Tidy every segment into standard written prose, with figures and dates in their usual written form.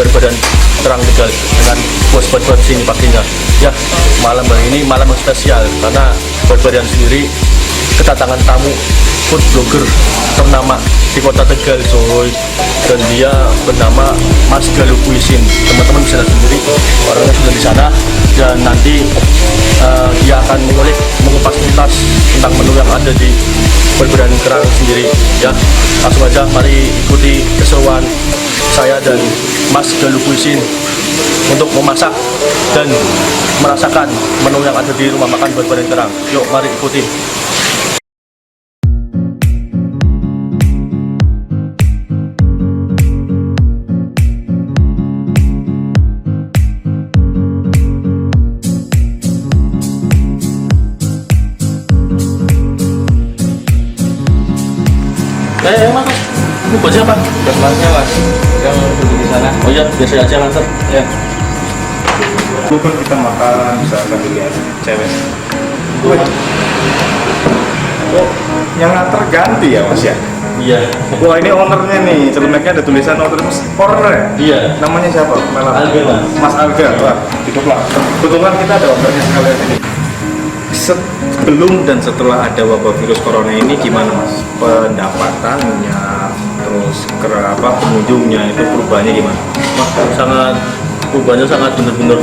berbadan terang Tegal dengan bos-bos sini pastinya. Ya, malam hari ini malam yang spesial karena berbadan sendiri kedatangan tamu food blogger ternama di kota Tegal, coy. Dan dia bernama Mas Galuh Cuisine. Teman-teman bisa lihat sendiri orangnya sudah di sana, dan nanti dia akan mengupas tuntas tentang menu yang ada di berbadan kerang sendiri. Ya, langsung aja mari ikuti keseruan saya dan Mas Galuh Cuisine untuk memasak dan merasakan menu yang ada di rumah makan berbadan kerang. Yuk, mari ikuti. Mas, ini buat siapa? Buat masnya mas, yang duduk di sana. Oh iya, biasa aja langsung. Ya. Bukan kita makan bisa sambil lihat cewek. Oh, yang nganter ganti ya mas ya? Iya. Wah ini ownernya nih, celemeknya ada tulisan owner corner ya? Iya. Namanya siapa? Alga, Mas. Mas Alga. Wah, cukuplah. Kebetulan kita ada ownernya sekalian ini. Sebelum dan setelah ada wabah virus corona ini gimana mas? Pendapatannya, terus pengunjungnya itu perubahannya gimana? Mas, sangat perubahannya sangat benar-benar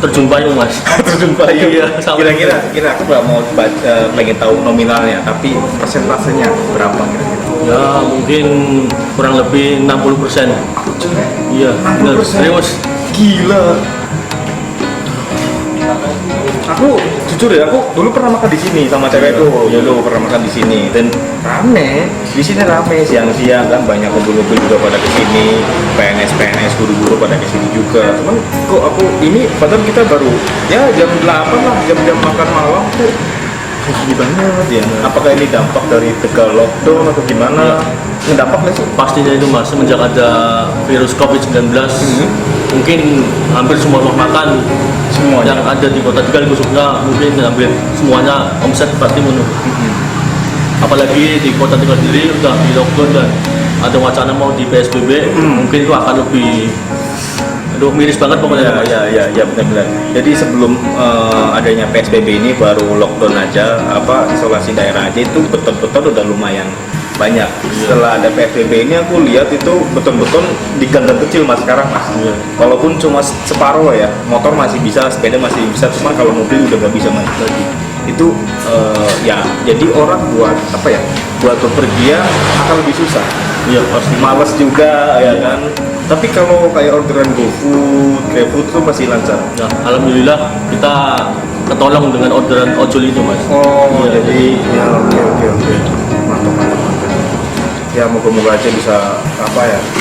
terjumpai mas. Terjumpai. Iya. Kira-kira aku nggak mau pengen tahu nominalnya, tapi persentasenya berapa kira-kira? Ya mungkin kurang lebih 60%. Iya. Benar. Serius. Gila. Aku jujur ya, aku dulu pernah makan di sini sama cewekku. Dulu pernah makan di sini dan rame. Di sini rame siang-siang kan, banyak kumpul-kumpul juga pada kesini. PNS guru-guru pada kesini juga. Cuman kok aku ini padahal kita baru ya jam 8 lah, jam makan malam tuh gini banget ya. Apakah ini dampak dari Tegal lockdown atau gimana? Dampak nggak sih? Pastinya itu mas, semenjak ada virus COVID-19 mungkin hampir semua rumah makan yang ada di kota Tegal khususnya mungkin hampir semuanya omset pasti menurun. Apalagi di kota Tegal sendiri udah di lockdown dan ada wacana mau di PSBB, mungkin itu akan lebih miris banget pokoknya. Ya benar-benar. Jadi sebelum adanya PSBB ini baru lockdown aja, isolasi daerah aja itu beton-beton udah lumayan banyak. Setelah ada PSBB ini aku lihat itu beton-beton di gang-gang kecil mas sekarang mas. Walaupun cuma separuh ya, motor masih bisa, sepeda masih bisa, cuma kalau mobil udah nggak bisa mas lagi. Itu ya jadi orang buat buat bepergian akan lebih susah. Iya pasti. Males juga ya kan. Tapi kalau kayak orderan GoFood, GrabFood itu masih lancar. Ya, alhamdulillah kita ketolong dengan orderan ojol itu mas. Oh ya, jadi ya oke. Mantap. Ya moga-moga aja bisa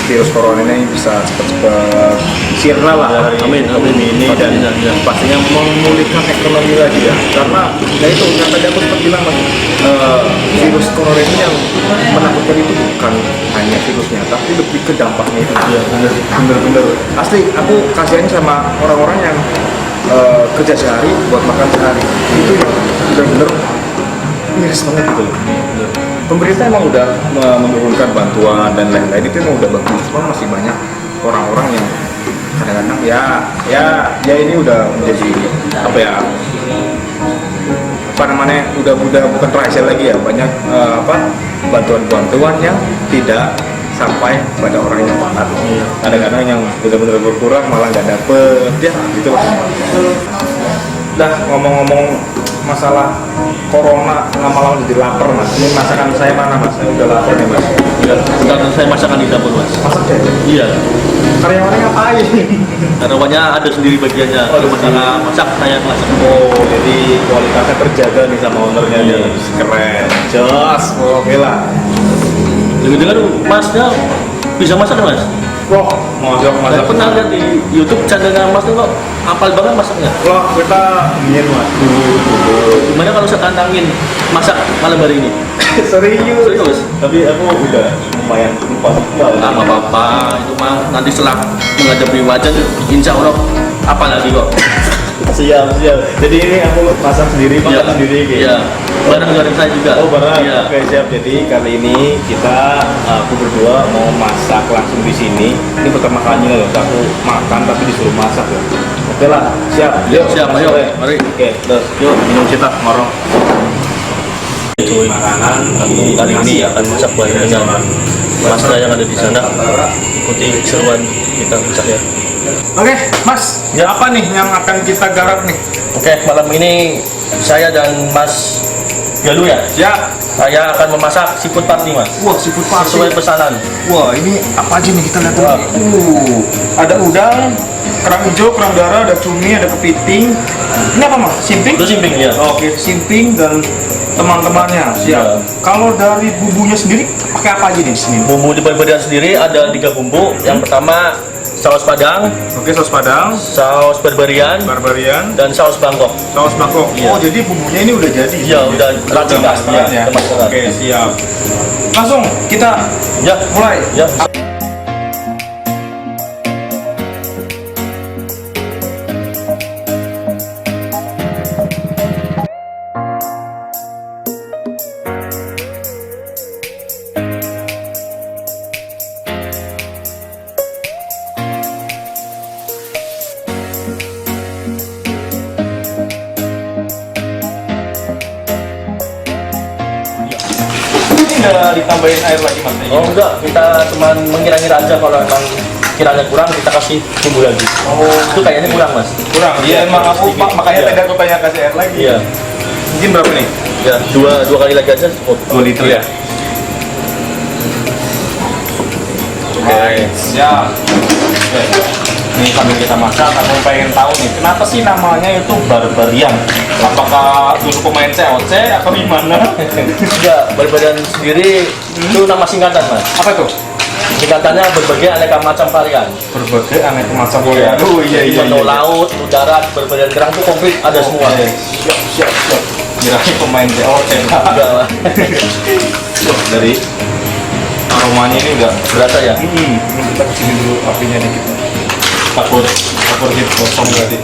virus corona ini bisa cepat-cepat sirna lah. Ya, amin ini dan pastinya memulihkan ekonomi lagi ya. Karena ya itu yang tadi aku sempat bilang mas, virus corona ini yang menakutkan itu bukan hanya virusnya, tapi lebih ke dampaknya itu. Iya bener. Asli aku kasihan sama orang-orang yang kerja sehari buat makan sehari. Itu yang bener-bener miris banget gitu. Pemerintah emang udah menurunkan bantuan dan lain-lain, itu emang udah bagus, cuma masih banyak orang-orang yang kadang-kadang ya ini udah menjadi udah bukan rahasia lagi ya, banyak bantuan-bantuan yang tidak sampai pada orang yang tepat. Kadang-kadang yang benar-benar berkurang malah nggak dapet ya gitu lah. Dah ngomong-ngomong masalah corona, lama-lama jadi lapar mas. Ini masakan saya mana mas? Saya udah lapar nih mas. Iya, sekarang saya masakan di dapur mas. Masak deh? Iya. Karyawannya ngapain? Karyawannya ada sendiri bagiannya. Oh, masalah masak saya masak. Oh, jadi kualitasnya terjaga nih sama ownernya nih. Keren. Jos, oke lah. Lebih dengar masnya bisa masak kan mas? Wah, masak. Saya pernah lihat di YouTube channelnya mas tuh kok apal banget masaknya. Wah, kita ingin mas. Gimana kalau saya tantangin masak malam hari ini? Serius. Tapi aku udah lumayan lupa. Nggak apa-apa, itu mah nanti setelah menghadapi wajan, insya Allah apa lagi kok. Siap. Jadi ini aku masak sendiri, masak sendiri gitu. Iya. bareng saya juga. Oh bareng. Iya. Oke siap. Jadi kali ini aku berdua mau masak langsung di sini. Ini pertama kalinya loh. Aku makan tapi disuruh masak ya. Oke lah, siap. Yuk, Siap, langsung ayo. ya. Mari. Oke, terus yuk minum kita ngorong. Cuy, Makanan. aku kali ini akan masak bareng dengan Mas yang ada di sana. Ikuti seruan kita masak ya. Oke, Mas, Ya. apa nih yang akan kita garap nih? Oke, malam ini saya dan Mas Galuh ya. Ya, Saya akan memasak seafood party mas. wah seafood Sesuai party. pesanan. Wah, ini apa aja nih kita lihat Wah. dulu. Ada udang, kerang hijau, kerang darah, ada cumi, ada kepiting. Ini apa mas? Simping? Itu simping ya. Oke, simping dan teman-temannya. Siap. Ya. Kalau dari bumbunya sendiri pakai apa aja nih di sini? Bumbu di perbedaan sendiri ada 3 bumbu. Yang pertama saus padang, Oke, saus padang, saus barbarian, barbarian, dan saus Bangkok. saus bangkok. Iya. Oh, jadi bumbunya ini udah jadi. Iya, udah racikan masteran ya. masteran. Oke, siap. Langsung kita Ya, mulai. ya. Ini nggak ditambahin air lagi mas? Oh enggak, kita cuman mengira-ngira aja kalau emang kiranya kurang kita kasih bumbu lagi. Oh, Itu kayaknya kurang mas. kurang. Iya, emang aku sedikit. makanya Iya. tadi aku tanya kasih air lagi. Iya, Mungkin berapa nih? ya dua kali lagi aja cukup. 2 liter Iya. ya. Oke, siap. Oke. Nih sambil kita masak, aku pengen tahu nih, kenapa sih namanya itu barbarian? Apakah dulu pemain COC atau gimana? Enggak, berbarian sendiri itu nama singkatan mas. Apa tuh? Singkatannya berbagai aneka macam varian. Berbagai aneka macam varian. Oh iya iya. Menu laut, menu darat, berbarian kerang itu komplit ada semua. Oke, siap siap siap. Kirain pemain COC. Enggak lah. Wah, dari aromanya ini udah Berasa ya? ini kita kesini dulu apinya dikit. Takut gitu kosong berarti.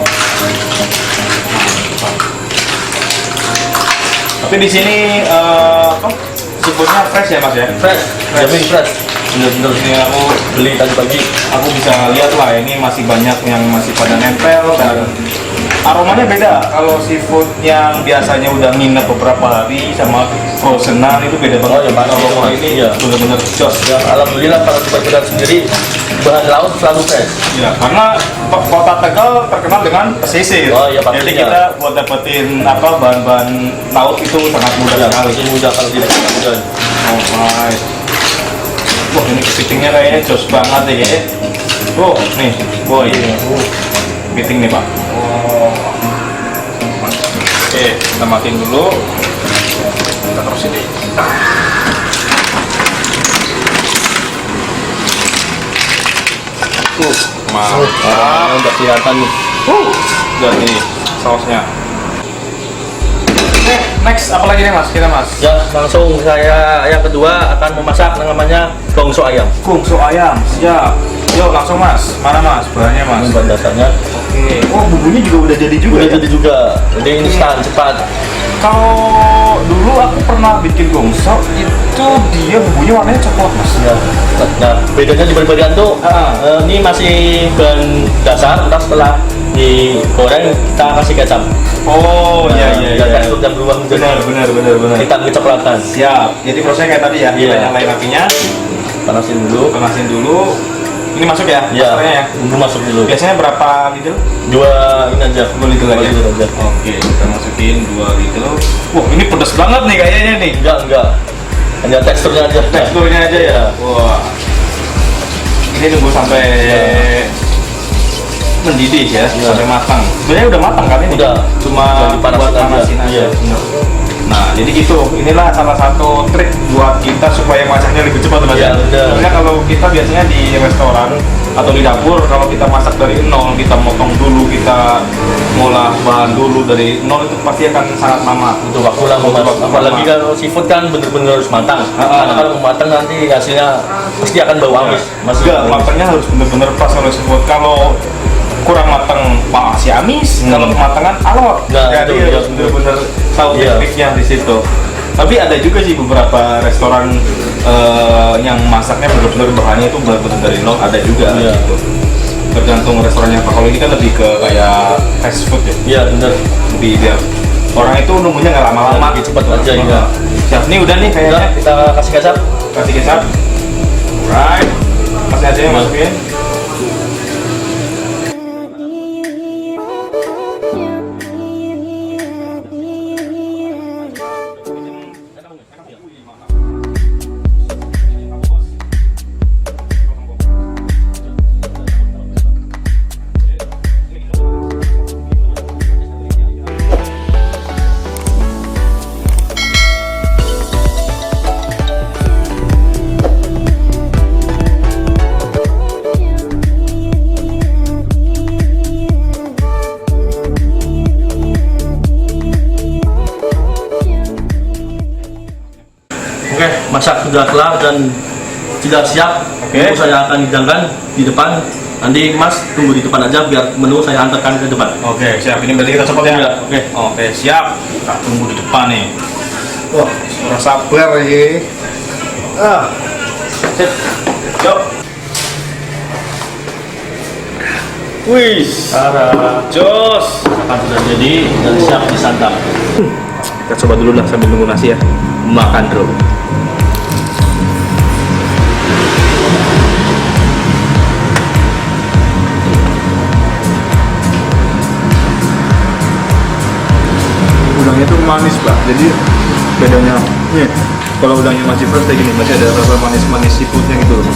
Tapi di sini apa? Seafoodnya fresh ya mas ya? Fresh, jamin fresh. Bener-bener ini aku Beli tadi pagi. bisa lihat lah ini masih banyak yang masih pada nempel dan aromanya beda. Kalau seafood yang biasanya udah nginep beberapa hari sama frozenan itu beda banget. Oh, ya, pasti. Kalau ini Iya. bener-bener jos. Ya, alhamdulillah kalau di berbarian sendiri bahan laut selalu fresh. Ya, karena kota Tegal terkenal dengan pesisir. Oh, iya, Jadi pastinya. kita buat dapetin apa bahan-bahan laut itu sangat mudah Ya, sekali. masih mudah kalau tidak mudah. Alright. Wah, ini kepitingnya kayaknya jos banget ya. Kayaknya. Oh, nih, boy. Kepiting nih, Pak. Oh. Oke, kita matiin dulu. Kita terusin nih. Mantap. Udah kelihatan nih. Udah nih sausnya. Oke, next apa lagi nih mas? Kita mas. Ya, langsung saya yang kedua akan memasak namanya gongso ayam. Kungsu ayam, siap. Yuk langsung mas. Mana mas? Bahannya mas. Ini bahan dasarnya. Oke. Oh bumbunya juga udah jadi juga Udah ya? jadi juga. Jadi instan, cepat. Kalau dulu aku pernah bikin gongso itu dia bumbunya warnanya coklat mas. Ya. Nah, bedanya di berbarian tuh ini masih bahan dasar, ntar setelah digoreng kita kasih kecap. Oh iya iya Dan iya. tekstur dan berubah menjadi Benar. hitam kecoklatan. Siap. Jadi prosesnya kayak tadi ya. Kita Iya. nyalain apinya, Panasin dulu. panasin dulu. Ini masuk ya? Ya, Masuknya ya. bumbu masuk dulu. Biasanya berapa liter? 2 ini aja. 2 liter aja. 2 liter aja. Oke, kita masukin 2 liter. Wah, ini pedas banget nih kayaknya nih. Enggak. Hanya teksturnya aja. Teksturnya aja ya. Wah. Ini nunggu sampai mendidih ya, sampai matang. Sebenarnya udah matang kan ini? Udah. Cuma Tinggal dipanasin buat aja. panasin aja. Iya. Bener. Nah, jadi gitu. Inilah salah satu trik buat kita supaya masaknya lebih cepat, Mas. Iya, bener. Sebenarnya kalau kita biasanya di restoran atau di dapur, kalau kita masak dari nol, kita motong dulu, kita ngolah bahan dulu dari nol, itu pasti akan sangat lama. Butuh waktu lama mas. Waktu Apalagi lama. kalau seafood kan bener-bener harus matang. Karena kalau mau matang nanti hasilnya pasti akan bau amis. Mas Enggak, matangnya harus bener-bener pas kalau seafood. Kalau kurang matang Pak si amis, kalau kematangan alot. Nah, Jadi itu, harus iya. bener-bener tahu Iya. tekniknya di situ. Tapi ada juga sih beberapa restoran yang masaknya bener-bener bahannya itu bener-bener dari nol, ada juga Iya. gitu. Tergantung restorannya Pak. Kalau ini kan lebih ke kayak fast food ya. Iya bener. Lebih biar orang itu nunggunya nggak lama-lama. Lebih cepat aja, iya. Siap, nih udah nih kayaknya. Udah, kita kasih kecap. Kasih kecap. Right. Masih aja yang masukin. Oke, masak sudah kelar dan sudah siap. Oke. Menu saya akan hidangkan di depan. Nanti Mas tunggu di depan aja biar menu saya antarkan ke depan. Oke, siap. Ini berarti kita coba ya. Iya, oke. Oke, siap. Kita tunggu di depan nih. Wah, kurang sabar ya. Sip. Yuk. Wih, jos. Masakan sudah jadi dan siap disantap. Kita coba dulu lah sambil nunggu nasi ya. Makan bro. Udangnya tuh manis pak, jadi bedanya nih kalau udangnya masih fresh kayak gini masih ada rasa manis-manis seafoodnya gitu loh.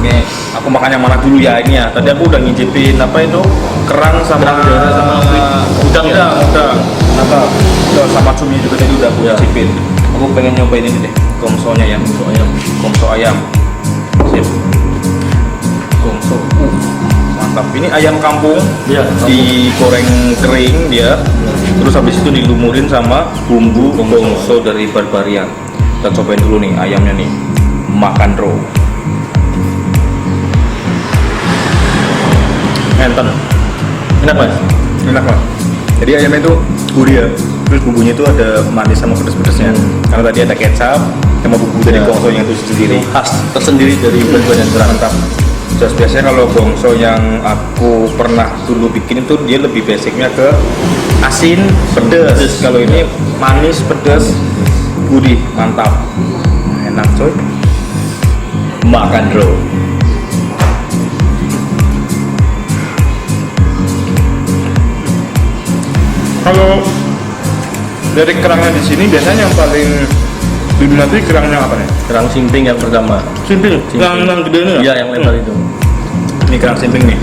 Nih, aku makan yang mana dulu ya ini ya. Tadi aku udah ngicipin apa itu? Kerang sama Udang ya? udang. Apa? Udang sama cumi juga tadi udah aku Ya. ngicipin. Aku pengen nyobain ini deh, gongsonya ya. Gongso ayam. Gongso ayam. Sip. Gongso. Mantap. Ini ayam kampung. Iya, Digoreng kering dia. Terus habis itu dilumurin sama bumbu gongso dari Barbarian. Kita cobain dulu nih ayamnya nih. Makan raw. Enten. Enak Mas? Enak pak. Jadi ayamnya itu gurih ya. Terus bumbunya itu ada manis sama pedes-pedesnya. Karena tadi ada kecap sama bumbu dari Ya. gongsonya itu sendiri. Khas tersendiri dari Barbarian Kerang. Mantap. Terus biasanya kalau gongso yang aku pernah dulu bikin itu dia lebih basicnya ke asin, pedas. Pedes. Kalau ini manis, pedas, gurih, mantap. Enak coy. Makan bro. Kalau dari kerangnya di sini biasanya yang paling diminati kerangnya apa nih? Kerang simping yang pertama. Simping. Simping. Yang gede ini ya? Iya, yang lebar itu. Ini kerang simping nih.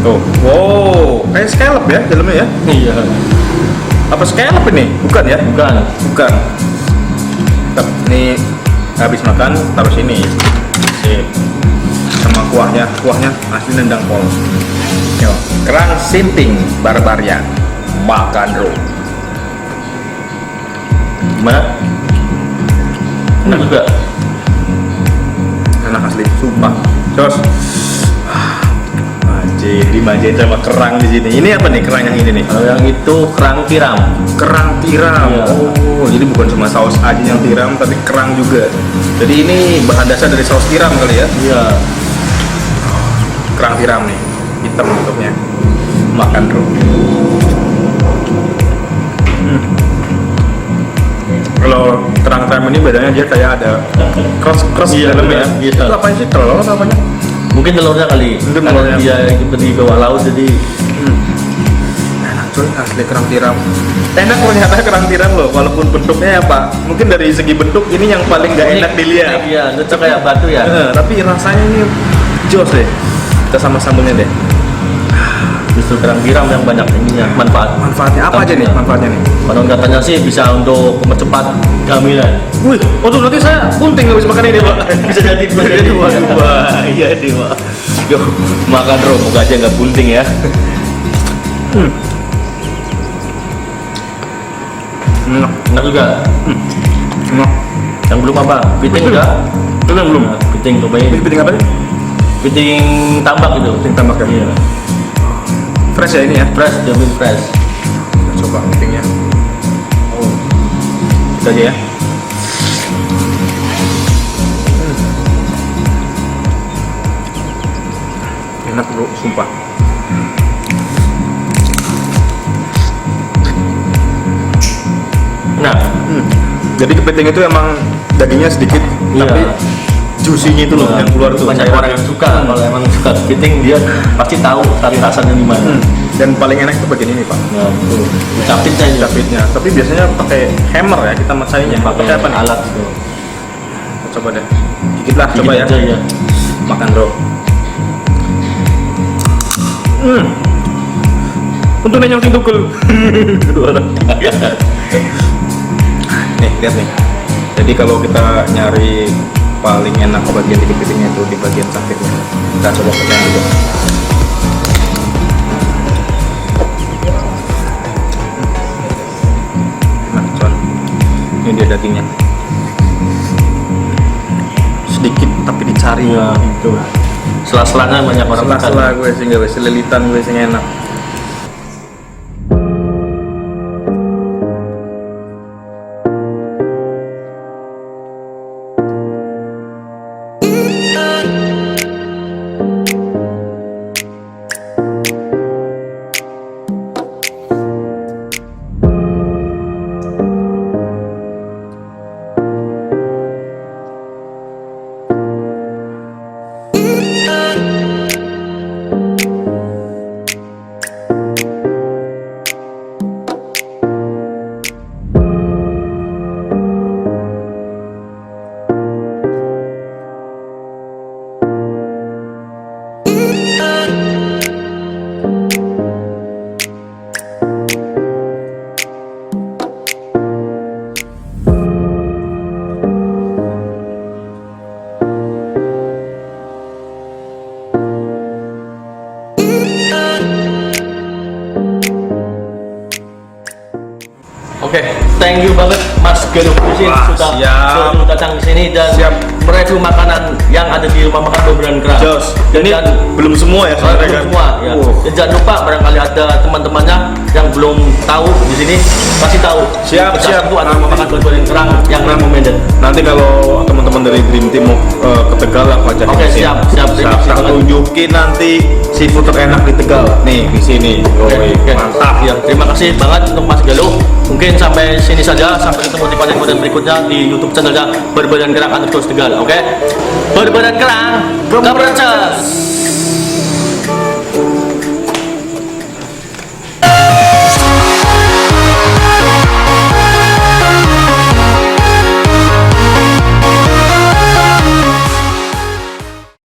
Tuh. Wow, kayak scallop ya dalamnya ya? Iya. Apa scallop ini? Bukan ya? Bukan. Bukan. Tetap ini habis makan taruh sini. Sip. Sama kuahnya asli nendang pol. Yo, kerang simping Barbarian. Makan bro. Gimana? Enak juga. Enak asli, sumpah. Jos. Dimanjain sama kerang di sini. Ini apa nih kerang yang ini nih? Kalau yang itu kerang tiram. Kerang tiram. Iya. Oh, jadi bukan cuma saus aja yang tiram, tapi kerang juga. Jadi ini bahan dasar dari saus tiram kali ya? Iya. Kerang tiram nih, hitam bentuknya. Makan bro. Kalau kerang tiram ini bedanya dia kayak ada cross di Iya, dalamnya. benar. Iya. Itu apa sih telur atau apanya? Mungkin telurnya kali. Mungkin Karena telurnya. dia itu di bawah laut jadi Enak cuy, asli kerang tiram. Enak ternyata kerang tiram loh, walaupun bentuknya ya pak. Mungkin dari segi bentuk ini yang paling nggak enak dilihat. Iya, itu kayak batu ya. Tapi rasanya ini jos deh. Kita sama sambelnya deh. Justru kerang tiram yang banyak ininya Manfaatnya apa aja nih? Manfaatnya nih. Konon katanya sih bisa untuk mempercepat kehamilan. Wih, oh tuh nanti saya bunting habis makan ini pak. Bisa jadi, bisa jadi. Wah, iya deh pak. Yo, makan bro, moga aja nggak bunting ya. Enak, Enak juga. enak. Yang belum apa? Piting udah? Belum. Nah, piting cobain. Piting apa nih? kepiting tambak gitu. Kepiting tambak ya? Iya. Fresh ya ini ya? Fresh, jamin fresh. Kita coba kepitingnya. Oh, kita aja ya. Enak bro, sumpah. Nah, Jadi kepiting itu emang dagingnya sedikit, Iya. tapi juicy-nya itu loh yang keluar tuh. banyak orang yang suka. Kalau emang suka kepiting dia pasti tahu cari rasanya di mana. Dan paling enak itu bagian ini pak, Nah, itu capitnya aja. capitnya. Tapi biasanya pakai hammer ya kita masainya. Pakai apa nih? alat itu. Coba deh, dikit lah, coba ya. Aja, ya. Makan bro. Untuk nanya yang tukul. Nih lihat nih. Jadi kalau kita nyari paling enak bagian di kepitingnya itu di bagian sakitnya. Kita coba pecahin dulu. Nah, cuan. Ini dia dagingnya. Sedikit tapi dicari. Iya, itu. Sela-selanya banyak orang makan. Sela-sela gue sih nggak bisa lilitan gue sih enak. Oke, thank you banget Mas Galuh Kusin Wah, sudah siap. datang di sini dan Siap. mereview makanan yang ada di rumah makan Beberan Kerang. Jos, Dan ini belum semua ya sebenarnya belum kan? semua ya. Dan jangan lupa barangkali ada teman-temannya yang belum tahu di sini kasih tahu. Siap, Kita siap. Itu ada rumah makan Beberan Kerang yang recommended. Nanti kalau teman-teman dari Dream Team mau ke Tegal aku ajak Oke, ke sini. siap, siap. Terima kasih Tak banget. tunjukin nanti seafood terenak di Tegal. Nih di sini. Yoi, Oke, mantap. ya. Terima kasih banget untuk Mas Galuh. Mungkin sampai sini saja, sampai ketemu di konten-konten berikutnya di YouTube channelnya Beberan Kerang _ Tegal. Oke, Beberan Kerang, Beberan Kerang.